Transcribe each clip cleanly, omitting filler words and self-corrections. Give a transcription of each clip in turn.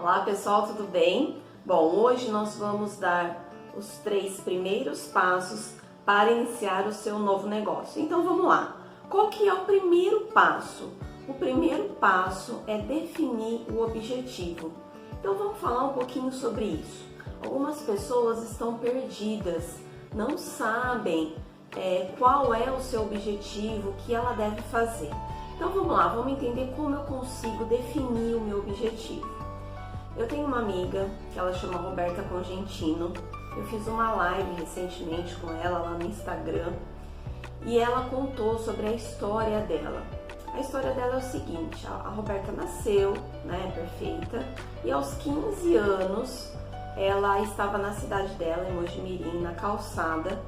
Olá pessoal, tudo bem? Bom, hoje nós vamos dar os 3 primeiros passos para iniciar o seu novo negócio. Então vamos lá. Qual que é o primeiro passo? O primeiro passo é definir o objetivo. Então vamos falar um pouquinho sobre isso. Algumas pessoas estão perdidas, não sabem qual é o seu objetivo, o que ela deve fazer. Então vamos lá, vamos entender como eu consigo definir o meu objetivo. Eu tenho uma amiga que ela chama Roberta Congentino. Eu fiz uma live recentemente com ela lá no Instagram e ela contou sobre a história dela. A história dela é o seguinte: a Roberta nasceu, perfeita, e aos 15 anos ela estava na cidade dela, em Mojimirim, na calçada,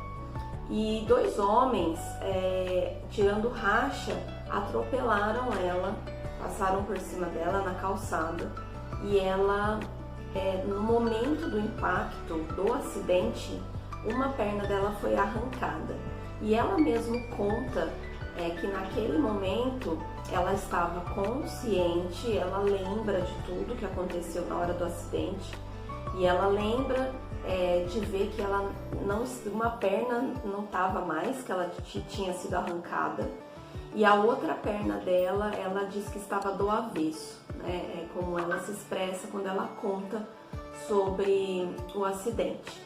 e 2 homens, tirando racha, atropelaram ela, passaram por cima dela na calçada. E ela, no momento do impacto do acidente, uma perna dela foi arrancada. E ela mesma conta que naquele momento ela estava consciente, ela lembra de tudo que aconteceu na hora do acidente. E ela lembra de ver que uma perna não estava mais, que ela tinha sido arrancada. E a outra perna dela, ela diz que estava do avesso, É como ela se expressa quando ela conta sobre o acidente.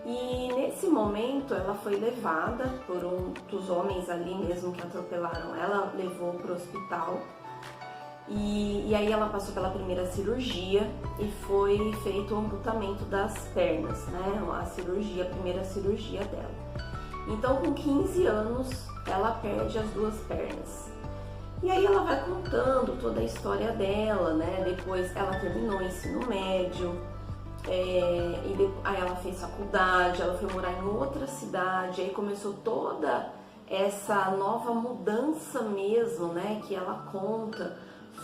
E nesse momento ela foi levada por um dos homens ali mesmo que atropelaram ela, levou para o hospital. E aí ela passou pela primeira cirurgia e foi feito o amputamento das pernas, a primeira cirurgia dela. Então, com 15 anos, ela perde as 2 pernas. E aí ela vai contando toda a história dela, Depois ela terminou o ensino médio, aí ela fez faculdade, ela foi morar em outra cidade, aí começou toda essa nova mudança mesmo, que ela conta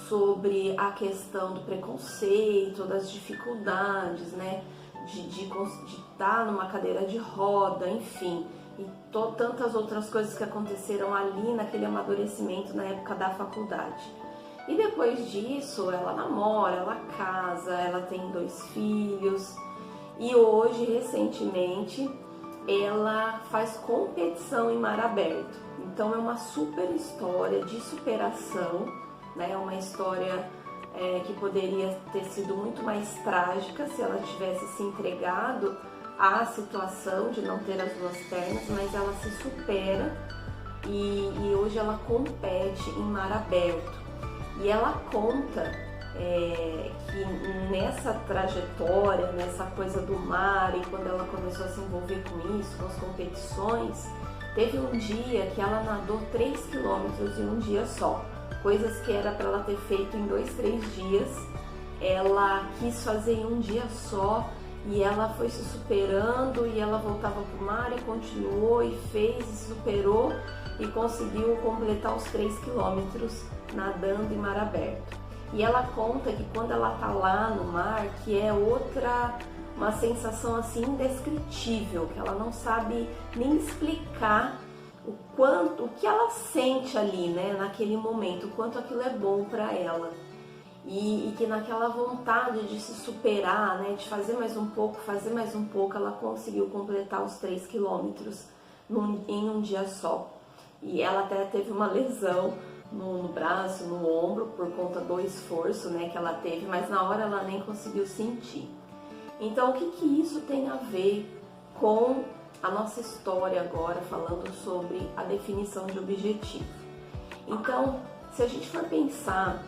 sobre a questão do preconceito, das dificuldades, de estar numa cadeira de roda, enfim. E tantas outras coisas que aconteceram ali naquele amadurecimento na época da faculdade. E depois disso, ela namora, ela casa, ela tem 2 filhos. E hoje, recentemente, ela faz competição em mar aberto. Então é uma super história de superação, É uma história que poderia ter sido muito mais trágica se ela tivesse se entregado a situação de não ter as 2 pernas, mas ela se supera e hoje ela compete em mar aberto. E ela conta que nessa trajetória, nessa coisa do mar, e quando ela começou a se envolver com isso, com as competições, teve um dia que ela nadou 3 quilômetros em um dia só, coisas que era para ela ter feito em 2, 3 dias, ela quis fazer em um dia só. E ela foi se superando e ela voltava para o mar e continuou e fez e superou e conseguiu completar os 3 quilômetros nadando em mar aberto. E ela conta que quando ela tá lá no mar, que é uma sensação assim indescritível, que ela não sabe nem explicar o que ela sente ali, naquele momento, o quanto aquilo é bom para ela. E que naquela vontade de se superar, de fazer mais um pouco, ela conseguiu completar os 3 quilômetros em um dia só. E ela até teve uma lesão no braço, no ombro, por conta do esforço que ela teve, mas na hora ela nem conseguiu sentir. Então, o que isso tem a ver com a nossa história agora, falando sobre a definição de objetivo? Então, se a gente for pensar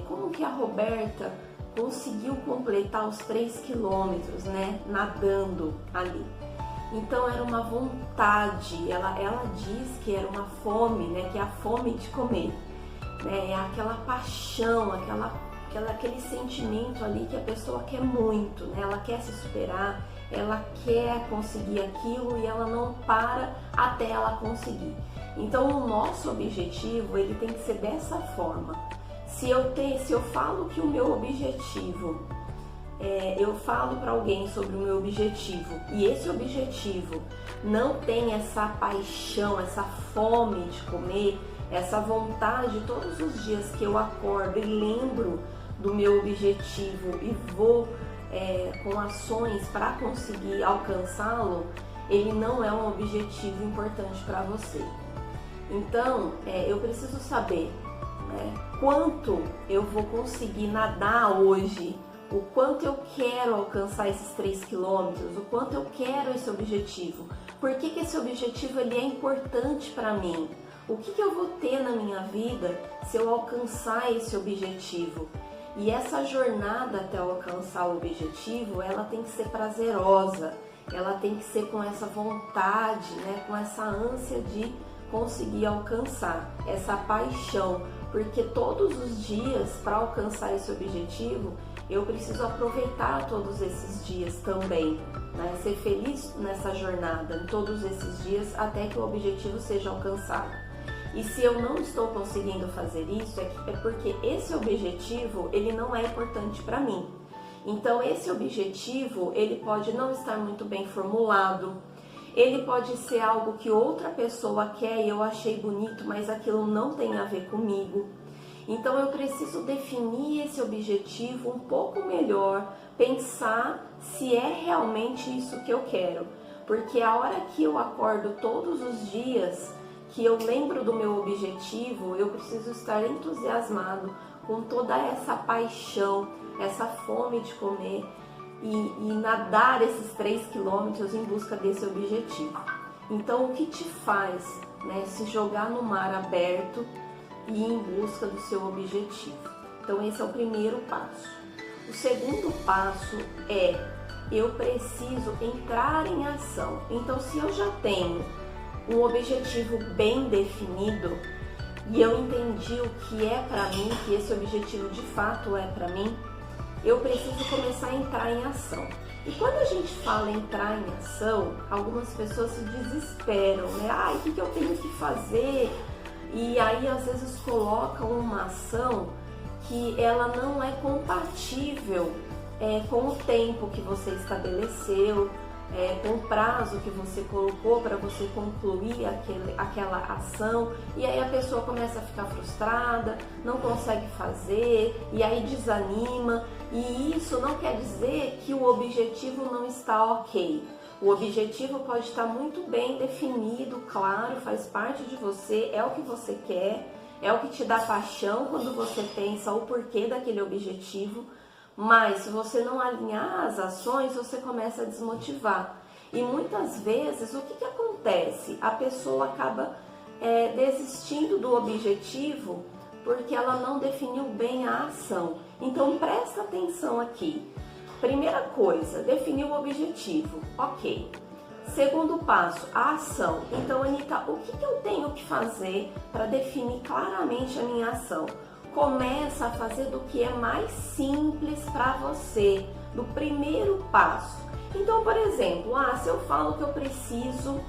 como que a Roberta conseguiu completar os 3 quilômetros, nadando ali. Então era uma vontade, ela diz que era uma fome, que é a fome de comer, é aquela paixão, aquele sentimento ali que a pessoa quer muito, ela quer se superar, ela quer conseguir aquilo e ela não para até ela conseguir. Então o nosso objetivo, ele tem que ser dessa forma. Se eu falo que o meu objetivo, eu falo para alguém sobre o meu objetivo e esse objetivo não tem essa paixão, essa fome de comer, essa vontade todos os dias que eu acordo e lembro do meu objetivo e vou com ações para conseguir alcançá-lo, ele não é um objetivo importante para você. Então, eu preciso saber, né, quanto eu vou conseguir nadar hoje, o quanto eu quero alcançar esses 3 quilômetros, o quanto eu quero esse objetivo, por que esse objetivo ele é importante para mim, o que eu vou ter na minha vida se eu alcançar esse objetivo. E essa jornada até alcançar o objetivo, ela tem que ser prazerosa, ela tem que ser com essa vontade, né, com essa ânsia de conseguir alcançar, essa paixão, porque todos os dias, para alcançar esse objetivo, eu preciso aproveitar todos esses dias também, né, ser feliz nessa jornada, em todos esses dias, até que o objetivo seja alcançado. E se eu não estou conseguindo fazer isso, é porque esse objetivo, ele não é importante para mim. Então, esse objetivo, ele pode não estar muito bem formulado, ele pode ser algo que outra pessoa quer e eu achei bonito, mas aquilo não tem a ver comigo. Então, eu preciso definir esse objetivo um pouco melhor, pensar se é realmente isso que eu quero. Porque a hora que eu acordo todos os dias, que eu lembro do meu objetivo, eu preciso estar entusiasmado com toda essa paixão, essa fome de comer e nadar esses 3 quilômetros em busca desse objetivo. Então, o que te faz, né, se jogar no mar aberto e ir em busca do seu objetivo? Então, esse é o primeiro passo. O segundo passo é, eu preciso entrar em ação. Então, se eu já tenho um objetivo bem definido e eu entendi o que é para mim, que esse objetivo de fato é para mim, eu preciso começar a entrar em ação. E quando a gente fala entrar em ação, algumas pessoas se desesperam, né? Ai, o que eu tenho que fazer? E aí às vezes colocam uma ação que ela não é compatível com o tempo que você estabeleceu, com o prazo que você colocou para você concluir aquela ação, e aí a pessoa começa a ficar frustrada, não consegue fazer, e aí desanima, e isso não quer dizer que o objetivo não está ok. O objetivo pode estar muito bem definido, claro, faz parte de você, é o que você quer, é o que te dá paixão quando você pensa o porquê daquele objetivo, mas se você não alinhar as ações, você começa a desmotivar. E muitas vezes, o que acontece? A pessoa acaba desistindo do objetivo porque ela não definiu bem a ação. Então, presta atenção aqui. Primeira coisa, definir o objetivo. Ok. Segundo passo, a ação. Então, Anitta, o que eu tenho que fazer para definir claramente a minha ação? Começa a fazer do que é mais simples para você, do primeiro passo. Então, por exemplo, se eu falo que eu preciso,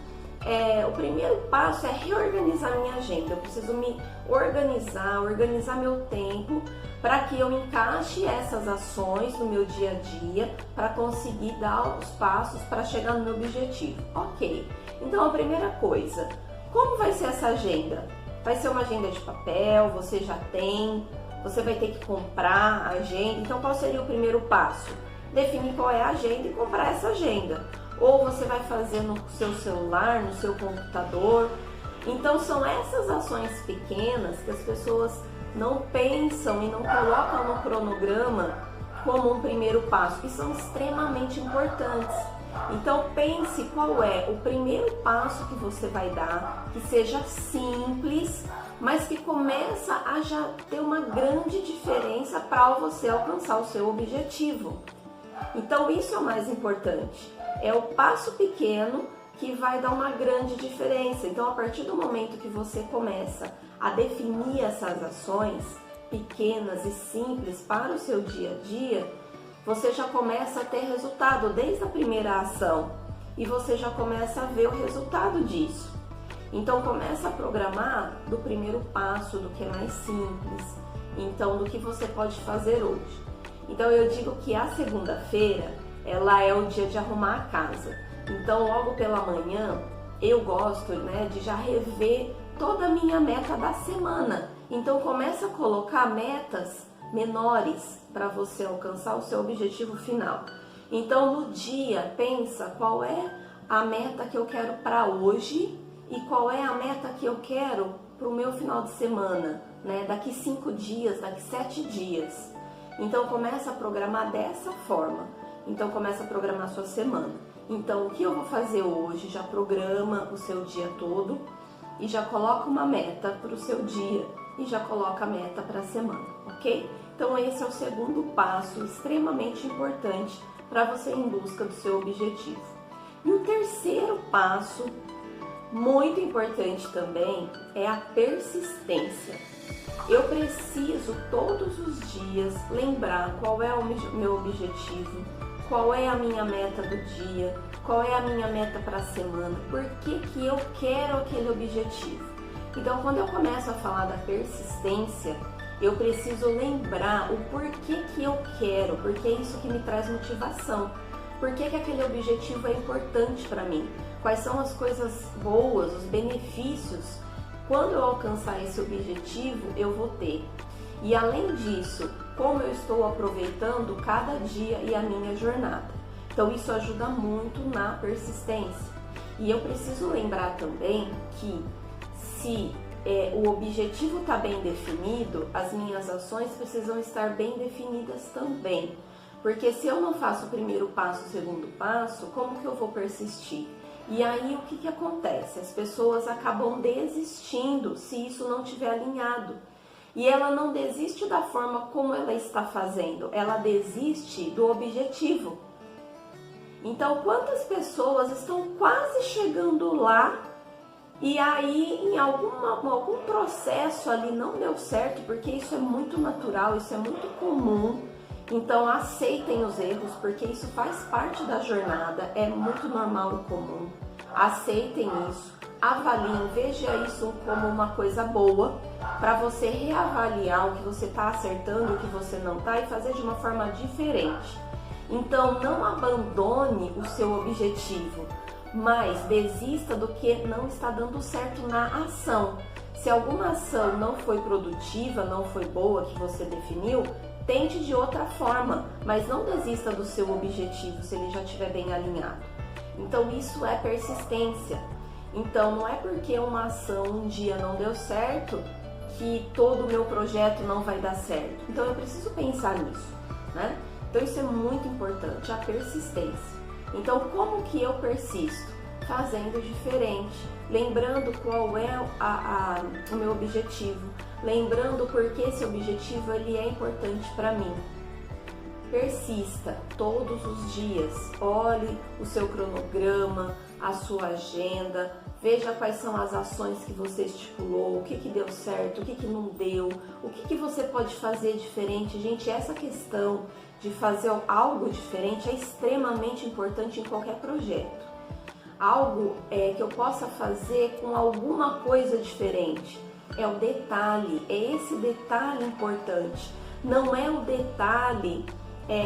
o primeiro passo é reorganizar minha agenda. Eu preciso me organizar meu tempo para que eu encaixe essas ações no meu dia a dia para conseguir dar os passos para chegar no meu objetivo. Ok, então a primeira coisa, como vai ser essa agenda? Vai ser uma agenda de papel, você já tem, você vai ter que comprar a agenda. Então, qual seria o primeiro passo? Definir qual é a agenda e comprar essa agenda. Ou você vai fazer no seu celular, no seu computador. Então, são essas ações pequenas que as pessoas não pensam e não colocam no cronograma como um primeiro passo, e são extremamente importantes. Então pense qual é o primeiro passo que você vai dar, que seja simples, mas que começa a já ter uma grande diferença para você alcançar o seu objetivo. Então isso é o mais importante, é o passo pequeno que vai dar uma grande diferença. Então a partir do momento que você começa a definir essas ações pequenas e simples para o seu dia a dia, você já começa a ter resultado desde a primeira ação e você já começa a ver o resultado disso. Então começa a programar do primeiro passo, do que é mais simples, então do que você pode fazer hoje. Então eu digo que a segunda-feira, ela é o dia de arrumar a casa. Então logo pela manhã eu gosto, de já rever toda a minha meta da semana. Então começa a colocar metas menores para você alcançar o seu objetivo final. Então, no dia, pensa qual é a meta que eu quero para hoje e qual é a meta que eu quero para o meu final de semana, né? Daqui 5 dias, daqui 7 dias. Então, começa a programar dessa forma. Então, começa a programar a sua semana. Então, o que eu vou fazer hoje? Já programa o seu dia todo e já coloca uma meta para o seu dia e já coloca a meta para a semana, ok? Então, esse é o segundo passo extremamente importante para você ir em busca do seu objetivo. E o terceiro passo, muito importante também, é a persistência. Eu preciso todos os dias lembrar qual é o meu objetivo, qual é a minha meta do dia, qual é a minha meta para a semana, por que eu quero aquele objetivo. Então, quando eu começo a falar da persistência, eu preciso lembrar o porquê que eu quero, porque é isso que me traz motivação. Por que aquele objetivo é importante para mim? Quais são as coisas boas, os benefícios? Quando eu alcançar esse objetivo, eu vou ter. E além disso, como eu estou aproveitando cada dia e a minha jornada. Então isso ajuda muito na persistência. E eu preciso lembrar também que se o objetivo está bem definido, as minhas ações precisam estar bem definidas também. Porque se eu não faço o primeiro passo, o segundo passo, como que eu vou persistir? E aí o que acontece? As pessoas acabam desistindo se isso não estiver alinhado. E ela não desiste da forma como ela está fazendo, ela desiste do objetivo. Então, quantas pessoas estão quase chegando lá e aí em algum processo ali não deu certo, porque isso é muito natural, isso é muito comum. Então aceitem os erros, porque isso faz parte da jornada, é muito normal e comum. Aceitem isso, avaliem, veja isso como uma coisa boa, para você reavaliar o que você está acertando, o que você não está e fazer de uma forma diferente. Então não abandone o seu objetivo, mas desista do que não está dando certo na ação. Se alguma ação não foi produtiva, não foi boa que você definiu, tente de outra forma, mas não desista do seu objetivo se ele já estiver bem alinhado. Então isso é persistência. Então não é porque uma ação um dia não deu certo que todo o meu projeto não vai dar certo. Então eu preciso pensar nisso, né? Então isso é muito importante, a persistência. Então como que eu persisto? Fazendo diferente, lembrando qual é o meu objetivo, lembrando porque esse objetivo ele é importante para mim. Persista todos os dias, olhe o seu cronograma, a sua agenda, veja quais são as ações que você estipulou, o que deu certo, o que não deu, o que você pode fazer diferente. Gente, essa questão de fazer algo diferente é extremamente importante em qualquer projeto. Algo que eu possa fazer com alguma coisa diferente. É o detalhe, é esse detalhe importante. Não é o detalhe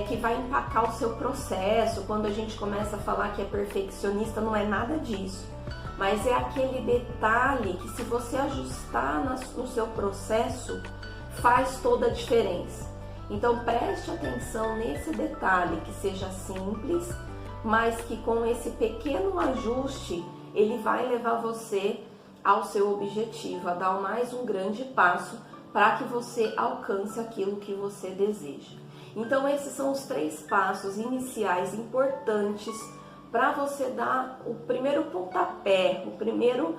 que vai empacar o seu processo. Quando a gente começa a falar que é perfeccionista, não é nada disso. Mas é aquele detalhe que, se você ajustar no seu processo, faz toda a diferença. Então preste atenção nesse detalhe, que seja simples, mas que com esse pequeno ajuste, ele vai levar você ao seu objetivo, a dar mais um grande passo para que você alcance aquilo que você deseja. Então esses são os 3 passos iniciais importantes para você dar o primeiro pontapé, o primeiro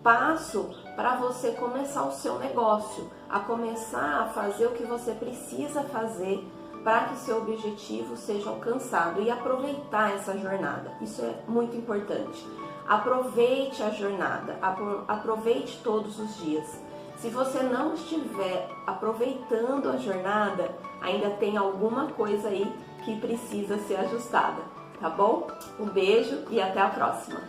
passo para você começar o seu negócio, a começar a fazer o que você precisa fazer para que o seu objetivo seja alcançado e aproveitar essa jornada. Isso é muito importante. Aproveite a jornada, aproveite todos os dias. Se você não estiver aproveitando a jornada, ainda tem alguma coisa aí que precisa ser ajustada, tá bom? Um beijo e até a próxima!